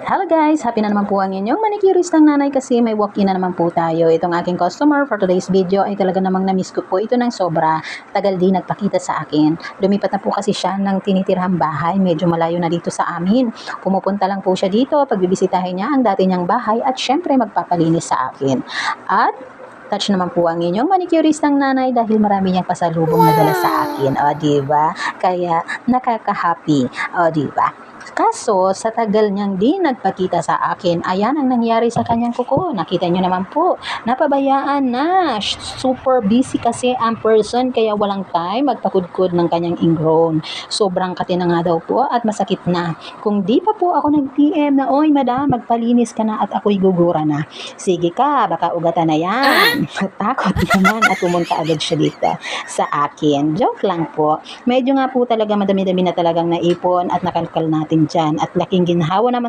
Hello guys! Happy na naman po ang inyong manicuristang nanay kasi may walk-in na naman po tayo. Itong aking customer for today's video ay talaga namang na-miss ko po ito ng sobra. Tagal din nagpakita sa akin. Lumipat na po kasi siya ng tinitirhang bahay. Medyo malayo na dito sa amin. Pumupunta lang po siya dito. Pagbibisitahin niya ang dati niyang bahay at syempre magpapalinis sa akin. At touch naman po ang inyong manicuristang nanay dahil marami niyang pasalubong na dala sa akin. O, diba? Kaya nakaka-happy. O, diba? Kaso, sa tagal niyang di nagpakita sa akin, ayan ang nangyari sa kanyang kuko. Nakita niyo naman po, napabayaan na. Super busy kasi ang person, kaya walang time magpakudkod ng kanyang ingrown. Sobrang kati na nga daw po at masakit na. Kung di pa po ako nag-PM na, oy madam, magpalinis ka na at ako'y gugura na. Sige ka, baka ugatan na yan. Takot naman at pumunta agad siya dito sa akin. Joke lang po. Medyo nga po talaga madami-dami na talagang naipon at nakalkal natin dyan. At laking ginhawa naman